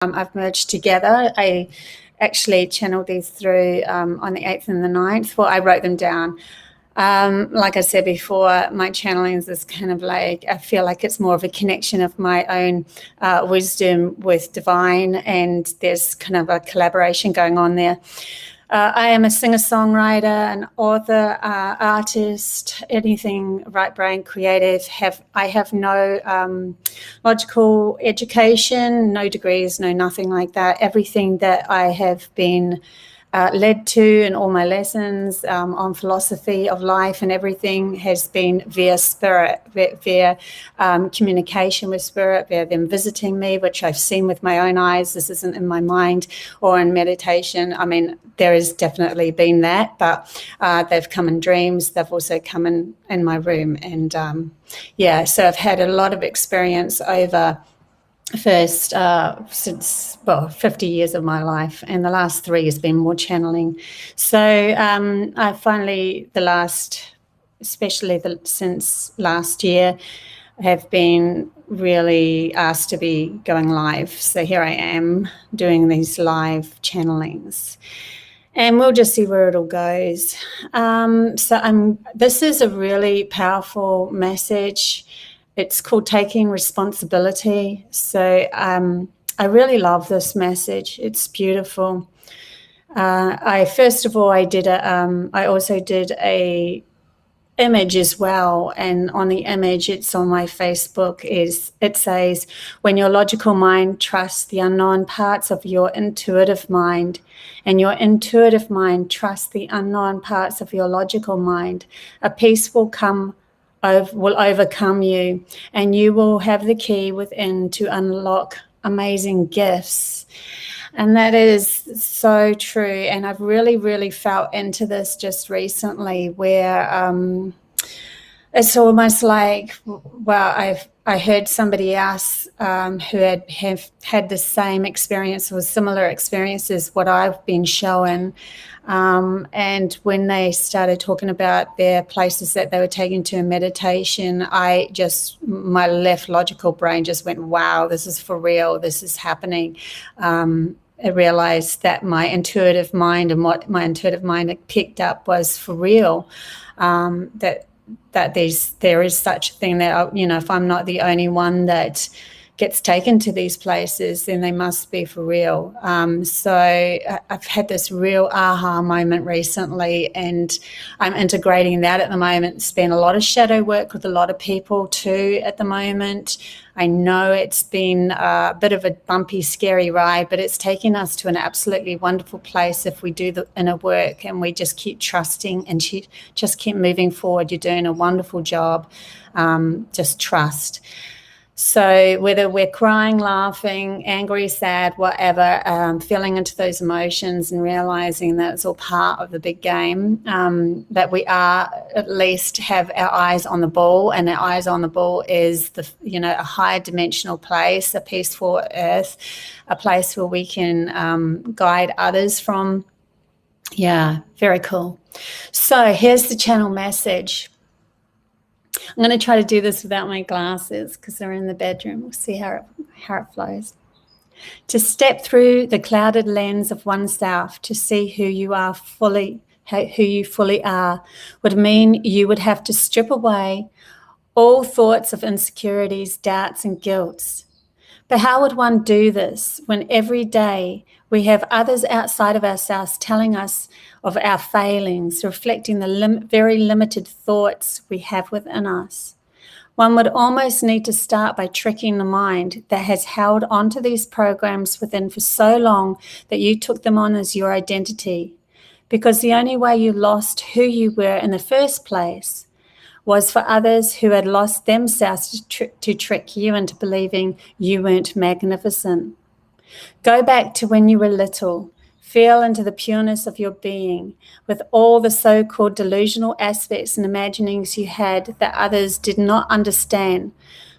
I've merged together. I actually channeled these through on the 8th and the 9th. Well, I wrote them down. Like I said before, my channelings is kind of like, I feel like it's more of a connection of my own wisdom with divine, and there's kind of a collaboration going on there. I am a singer-songwriter, an author, artist, anything right brain creative. I have no logical education, no degrees, no nothing like that. Everything that I have been led to in all my lessons on philosophy of life and everything has been via spirit, via communication with spirit, via them visiting me, which I've seen with my own eyes. This isn't in my mind or in meditation. I mean, there has definitely been that, but they've come in dreams. They've also come in my room. And yeah, so I've had a lot of experience over since 50 years of my life, and the last 3 has been more channeling. So I finally, since last year, have been really asked to be going live. So here I am doing these live channelings, and we'll just see where it all goes. This is a really powerful message. It's called Taking Responsibility. So I really love this message. It's beautiful. I also did a image as well, and on the image, it's on my Facebook, it says, when your logical mind trusts the unknown parts of your intuitive mind, and your intuitive mind trusts the unknown parts of your logical mind, a peace will overcome you, and you will have the key within to unlock amazing gifts. And that is so true. And I've really, really felt into this just recently, where it's almost like, well, I heard somebody else who have had the same experience or similar experiences what I've been shown. And when they started talking about their places that they were taking to meditation, my left logical brain just went, wow, this is for real. This is happening. I realized that my intuitive mind and what my intuitive mind had picked up was for real. That there is such a thing that, if I'm not the only one that gets taken to these places, then they must be for real. So I've had this real aha moment recently, and I'm integrating that at the moment. Spend a lot of shadow work with a lot of people too at the moment. I know it's been a bit of a bumpy, scary ride, but it's taking us to an absolutely wonderful place if we do the inner work and we just keep trusting and just keep moving forward. You're doing a wonderful job. Just trust. So whether we're crying, laughing, angry, sad, whatever, feeling into those emotions and realizing that it's all part of the big game, that we are at least have our eyes on the ball, and our eyes on the ball is a higher dimensional place, a peaceful earth, a place where we can guide others from. Yeah, very cool. So here's the channel message. I'm going to try to do this without my glasses because they're in the bedroom. We'll see how it flows. To step through the clouded lens of oneself to see who you fully are would mean you would have to strip away all thoughts of insecurities, doubts, and guilt. But how would one do this when every day we have others outside of ourselves telling us of our failings, reflecting the very limited thoughts we have within us? One would almost need to start by tricking the mind that has held onto these programs within for so long that you took them on as your identity, because the only way you lost who you were in the first place was for others who had lost themselves to trick you into believing you weren't magnificent. Go back to when you were little. Feel into the pureness of your being, with all the so-called delusional aspects and imaginings you had that others did not understand.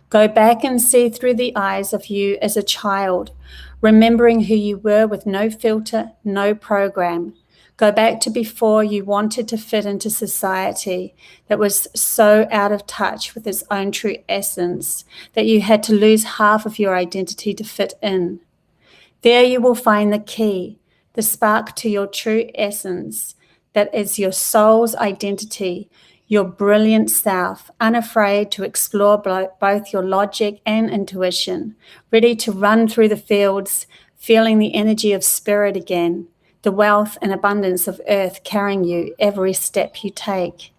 Go back and see through the eyes of you as a child, remembering who you were with no filter, no program. Go back to before you wanted to fit into society that was so out of touch with its own true essence that you had to lose half of your identity to fit in. There you will find the key, the spark to your true essence, that is your soul's identity, your brilliant self, unafraid to explore both your logic and intuition, ready to run through the fields, feeling the energy of spirit again, the wealth and abundance of earth carrying you every step you take.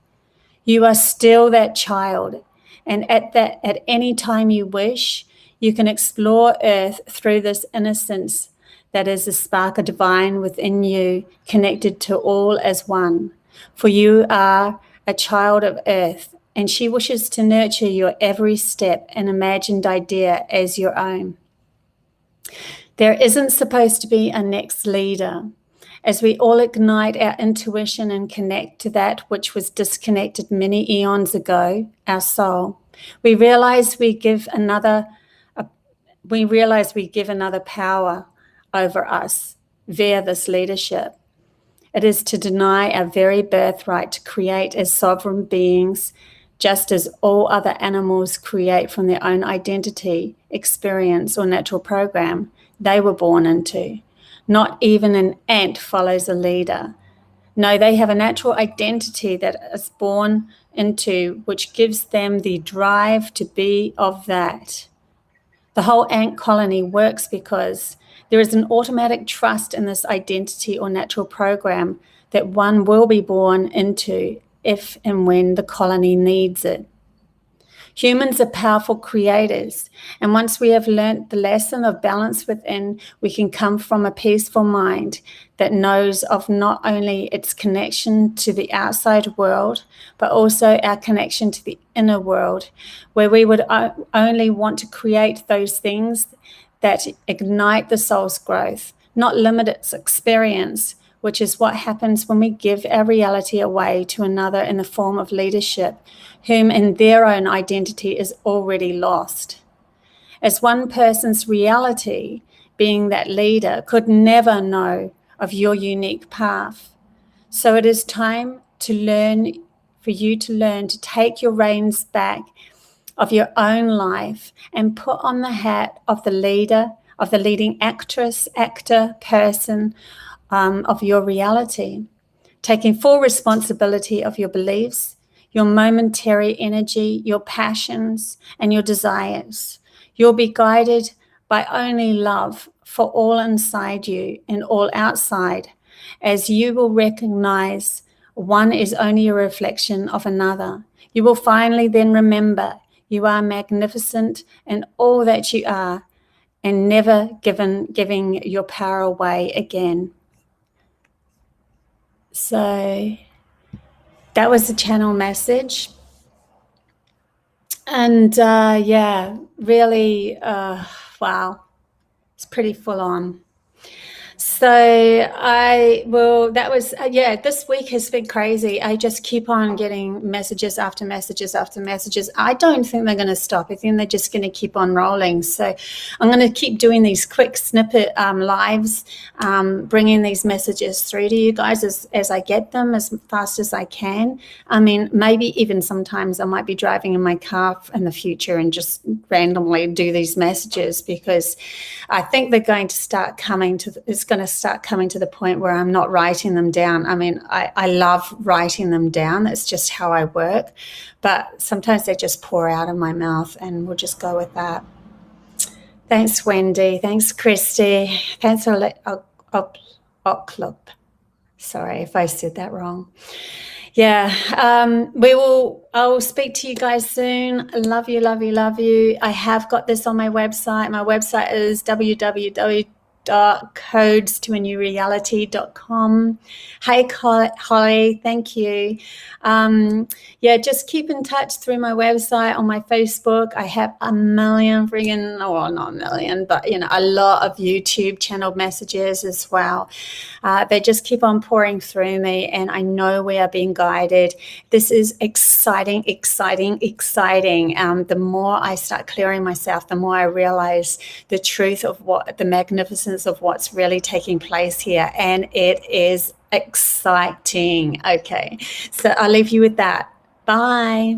You are still that child, and at any time you wish, you can explore earth through this innocence that is the spark of divine within you, connected to all as one. For you are a child of earth, and she wishes to nurture your every step and imagined idea as your own. There isn't supposed to be a next leader. As we all ignite our intuition and connect to that which was disconnected many eons ago, our soul, we realize we give another power over us via this leadership. It is to deny our very birthright to create as sovereign beings, just as all other animals create from their own identity, experience, or natural program they were born into. Not even an ant follows a leader. No, they have a natural identity that is born into, which gives them the drive to be of that. The whole ant colony works because there is an automatic trust in this identity or natural program that one will be born into if and when the colony needs it. Humans are powerful creators, and once we have learnt the lesson of balance within, we can come from a peaceful mind that knows of not only its connection to the outside world, but also our connection to the inner world, where we would only want to create those things that ignite the soul's growth, not limit its experience, which is what happens when we give our reality away to another in the form of leadership, whom in their own identity is already lost. As one person's reality, being that leader, could never know of your unique path. So it is time to learn, for you to learn to take your reins back of your own life and put on the hat of the leader, of the leading actress, actor, person of your reality, taking full responsibility of your beliefs, your momentary energy, your passions, and your desires. You'll be guided by only love for all inside you and all outside, as you will recognize one is only a reflection of another. You will finally then remember you are magnificent in all that you are, and never giving your power away again. So that was the channel message. And really, wow, it's pretty full on. So this week has been crazy. I just keep on getting messages after messages after messages. I don't think they're going to stop. I think they're just going to keep on rolling. So I'm going to keep doing these quick snippet lives, bringing these messages through to you guys as I get them as fast as I can. I mean, maybe even sometimes I might be driving in my car in the future and just randomly do these messages, because I think they're going to start coming to the point where I'm not writing them down. I mean, I love writing them down. That's just how I work. But sometimes they just pour out of my mouth, and we'll just go with that. Thanks, Wendy. Thanks, Christy. Thanks, Oklub. Sorry if I said that wrong. Yeah, I will speak to you guys soon. Love you, love you, love you. I have got this on my website. My website is www.codestoanewreality.com. Hey, Holly, thank you. Just keep in touch through my website, on my Facebook. I have a lot of YouTube channel messages as well. They just keep on pouring through me, and I know we are being guided. This is exciting, exciting, exciting. The more I start clearing myself, the more I realize the truth of the magnificence of what's really taking place here, and it is exciting. Okay, so I'll leave you with that. Bye.